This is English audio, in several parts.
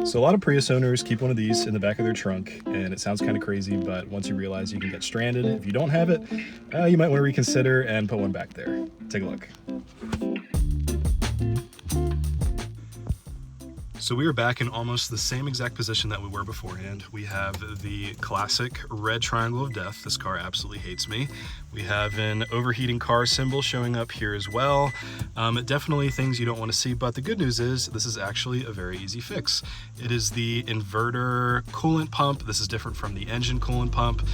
So a lot of Prius owners keep one of these in the back of their trunk, and it sounds kind of crazy, but once you realize you can get stranded if you don't have it, you might want to reconsider and put one back there. Take a look. So we are back in almost the same exact position that we were beforehand. We have the classic red triangle of death. This car absolutely hates me. We have an overheating car symbol showing up here as well. Definitely things you don't want to see, but the good news is this is actually a very easy fix. It is the inverter coolant pump. This is different from the engine coolant pump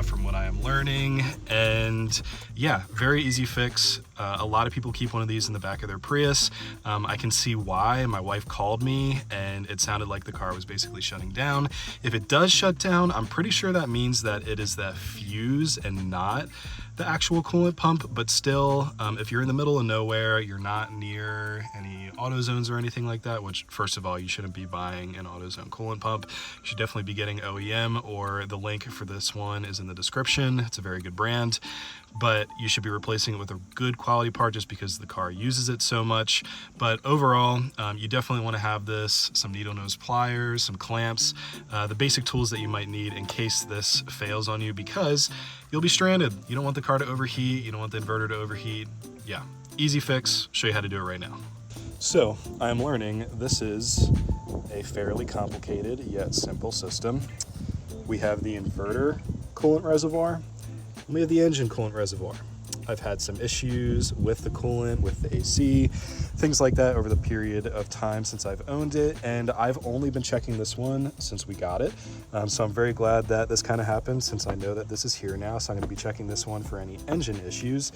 from what I am learning. And yeah, very easy fix. A lot of people keep one of these in the back of their Prius. I can see why. My wife called me and it sounded like the car was basically shutting down. If it does shut down, I'm pretty sure that means that it is that fuse and not the actual coolant pump, but still, if you're in the middle of nowhere, you're not near any AutoZones or anything like that, which first of all, you shouldn't be buying an AutoZone coolant pump. You should definitely be getting OEM, or the link for this one is in the description. It's a very good brand, but you should be replacing it with a good quality part just because the car uses it so much. But overall, you definitely want to have this, some needle nose pliers, some clamps, the basic tools that you might need in case this fails on you, because you'll be stranded. You don't want the car to overheat. You don't want the inverter to overheat. Yeah, easy fix. Show you how to do it right now. So I'm learning this is a fairly complicated yet simple system. We have the inverter coolant reservoir, and we have the engine coolant reservoir. I've had some issues with the coolant, with the AC, things like that over the period of time since I've owned it, and I've only been checking this one since we got it. So I'm very glad that this kind of happened, since I know that this is here now, so I'm going to be checking this one for any engine issues.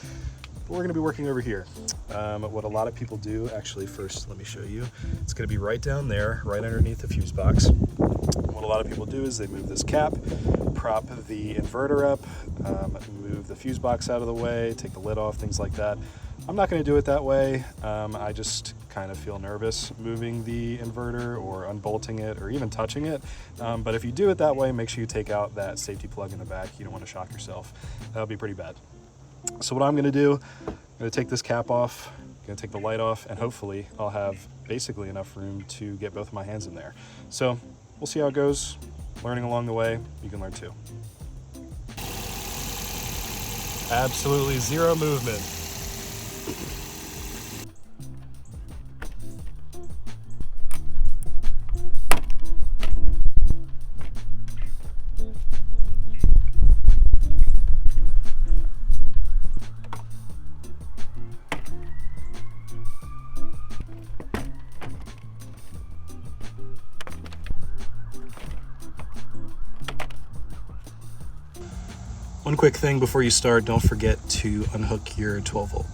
But we're going to be working over here. What a lot of people do, actually, first let me show you. It's going to be right down there, right underneath the fuse box. What a lot of people do is they move this cap, prop the inverter up, move the fuse box out of the way, take the lid off, things like that. I'm not going to do it that way. I just kind of feel nervous moving the inverter or unbolting it or even touching it. But if you do it that way, make sure you take out that safety plug in the back. You don't want to shock yourself. That'll be pretty bad. So what I'm going to do, I'm going to take this cap off, I'm going to take the light off, and hopefully I'll have basically enough room to get both of my hands in there. So we'll see how it goes. Learning along the way, you can learn too. Absolutely zero movement. One quick thing before you start, don't forget to unhook your 12 volt.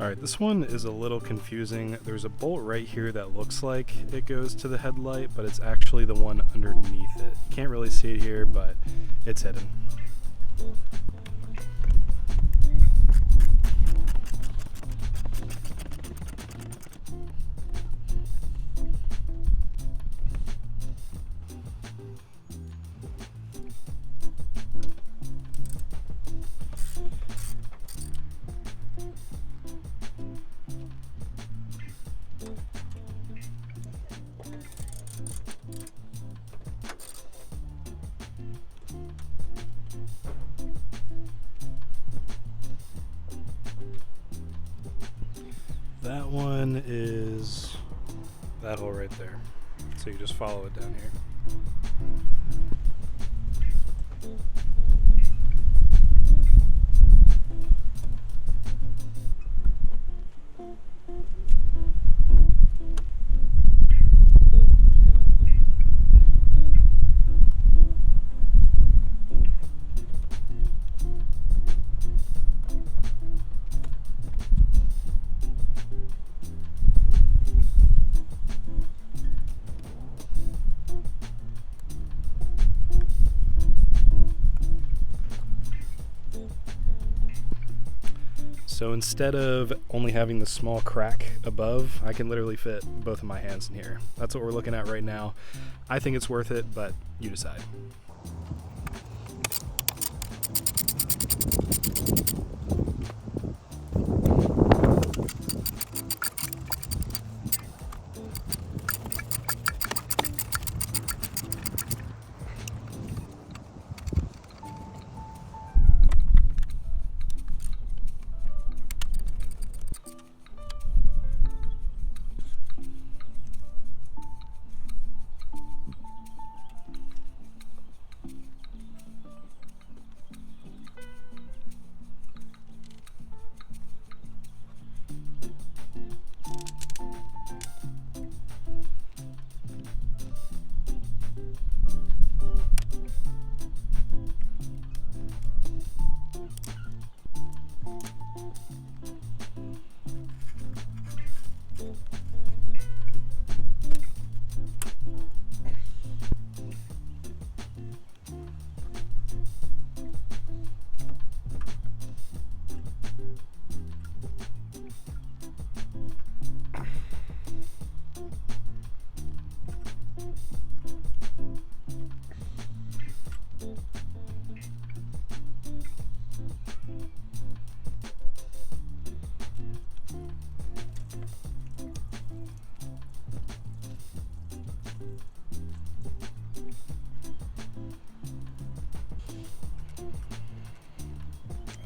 All right, this one is a little confusing. There's a bolt right here that looks like it goes to the headlight, but it's actually the one underneath it. You can't really see it here, but it's hidden. That one is that hole right there. So you just follow it down here. So instead of only having the small crack above, I can literally fit both of my hands in here. That's what we're looking at right now. I think it's worth it, but you decide.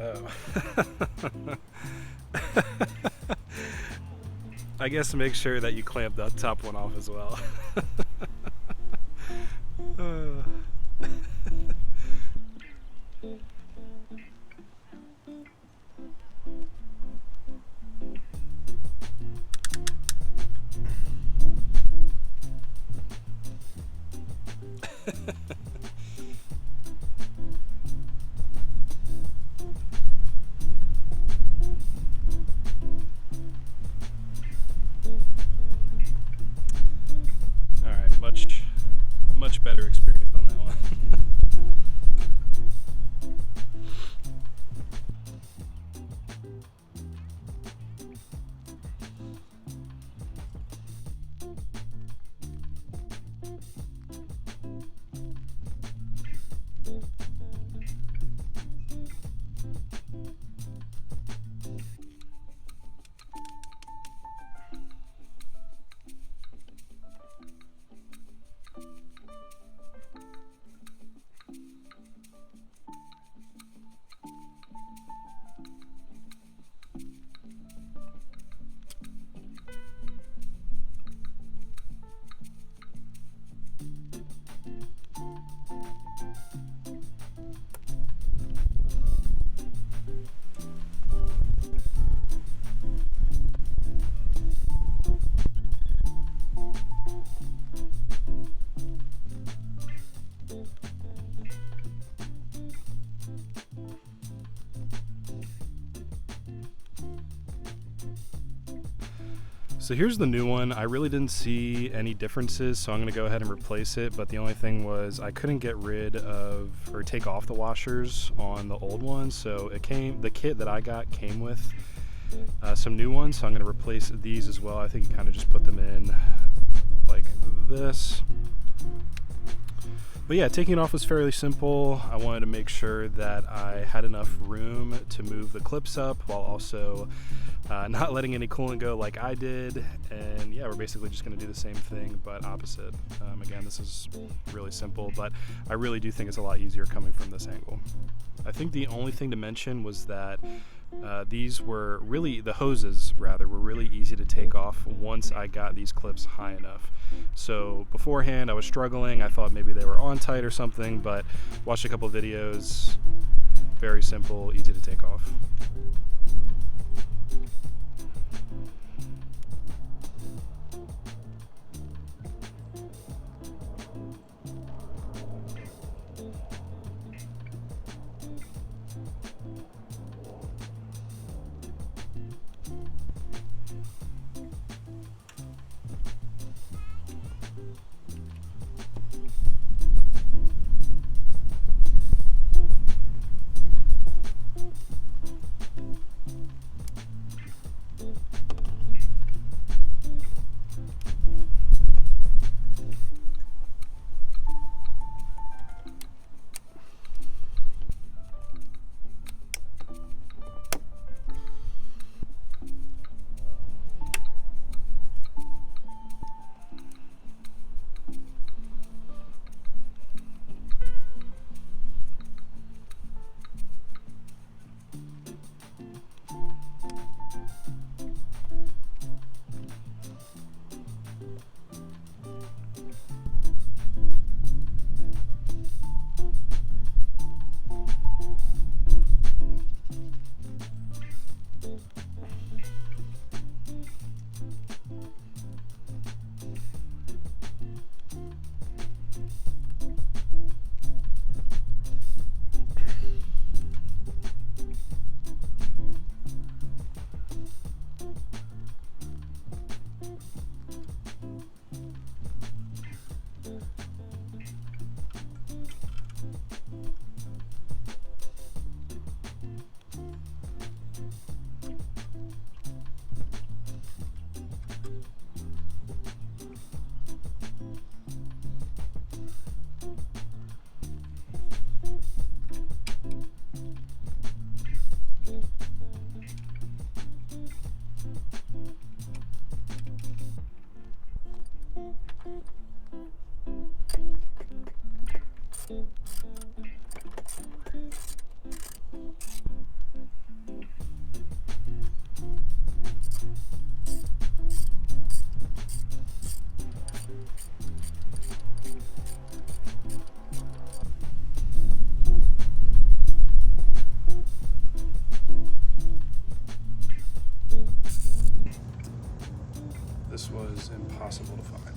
Oh. I guess make sure that you clamp that top one off as well. Alright, much better experience on that one. So here's the new one. I really didn't see any differences, so I'm gonna go ahead and replace it, but the only thing was I couldn't get rid of or take off the washers on the old one, so the kit that I got came with some new ones, so I'm gonna replace these as well. I think you kind of just put them in like this. But yeah, taking it off was fairly simple. I wanted to make sure that I had enough room to move the clips up while also not letting any coolant go like I did. And yeah, we're basically just gonna do the same thing, but opposite. Again, this is really simple, but I really do think it's a lot easier coming from this angle. I think the only thing to mention was that these were really, the hoses rather, were really easy to take off once I got these clips high enough. So beforehand I was struggling. I thought maybe they were on tight or something, but watched a couple videos. Very simple, easy to take off. This was impossible to find.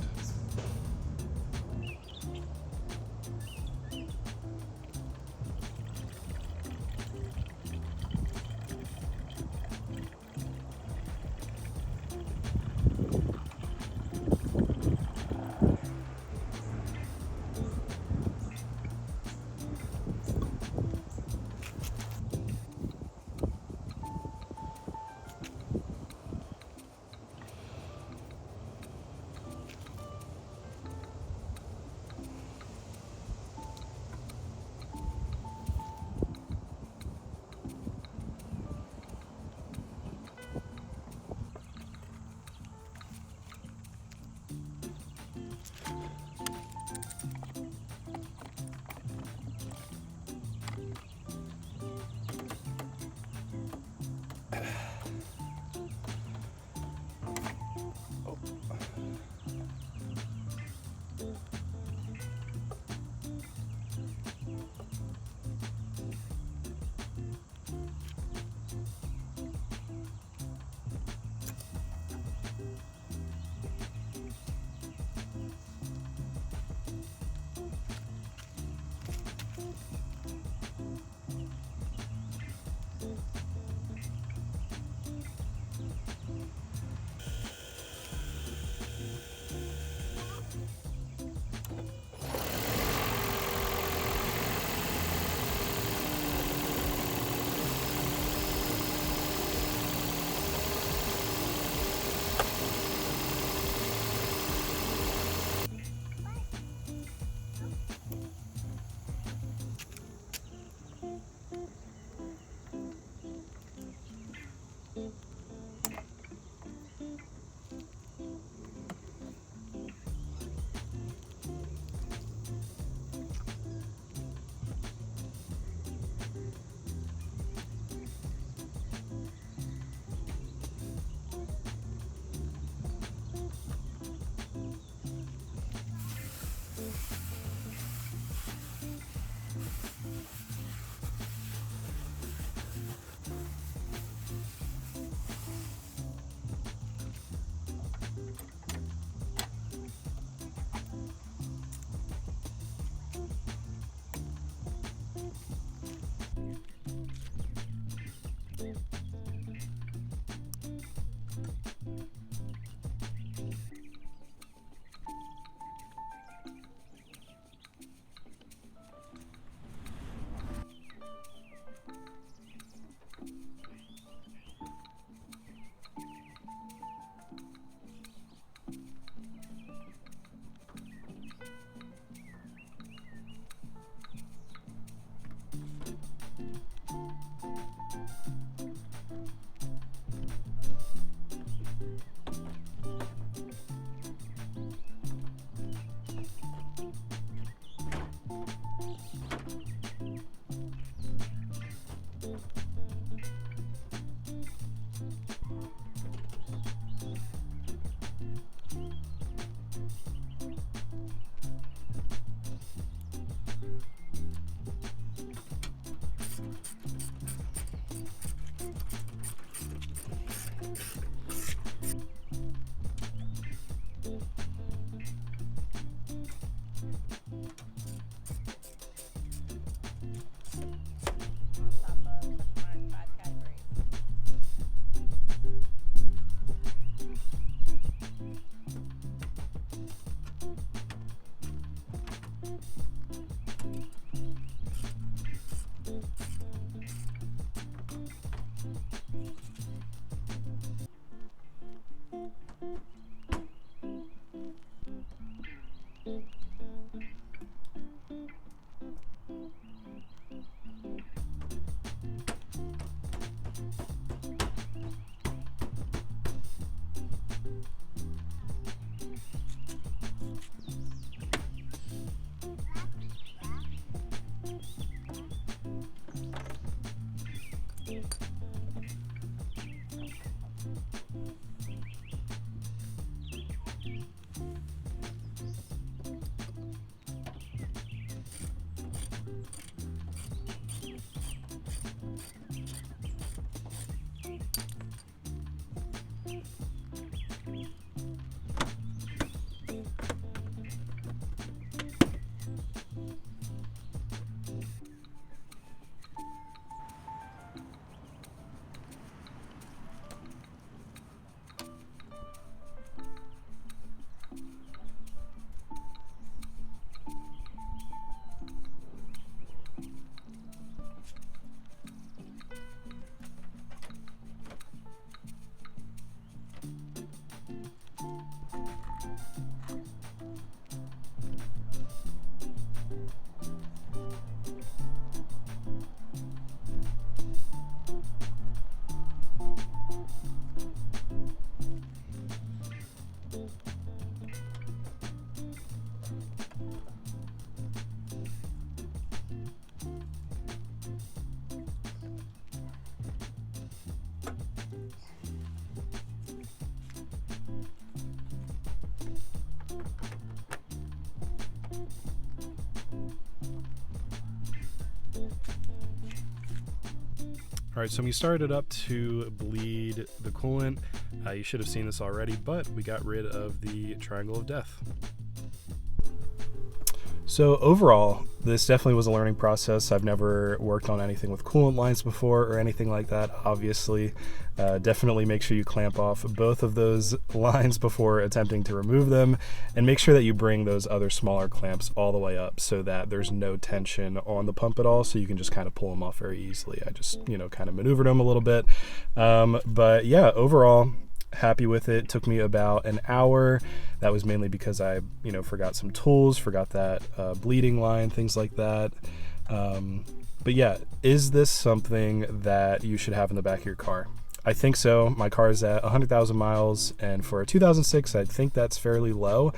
All right, so we started up to bleed the coolant. You should have seen this already, but we got rid of the triangle of death. So overall, this definitely was a learning process. I've never worked on anything with coolant lines before or anything like that, obviously. Definitely make sure you clamp off both of those lines before attempting to remove them, and make sure that you bring those other smaller clamps all the way up so that there's no tension on the pump at all, so you can just kind of pull them off very easily. I just, kind of maneuvered them a little bit. But yeah, overall, happy with it. Took me about an hour. That was mainly because I, forgot some tools, forgot that bleeding line, things like that. But yeah, is this something that you should have in the back of your car? I think so. My car is at 100,000 miles, and for a 2006, I think that's fairly low.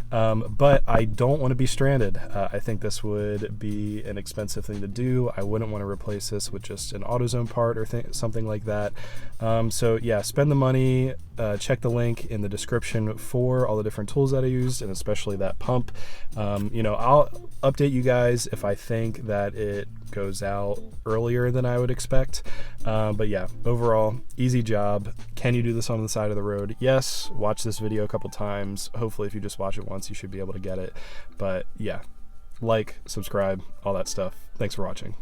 But I don't want to be stranded. I think this would be an expensive thing to do. I wouldn't want to replace this with just an AutoZone part or something like that. So yeah, spend the money. Check the link in the description for all the different tools that I used, and especially that pump. I'll update you guys if I think that it goes out earlier than I would expect. But yeah, overall, easy job. Can you do this on the side of the road? Yes. Watch this video a couple times. Hopefully, if you just watch it once, you should be able to get it. But yeah, like, subscribe, all that stuff. Thanks for watching.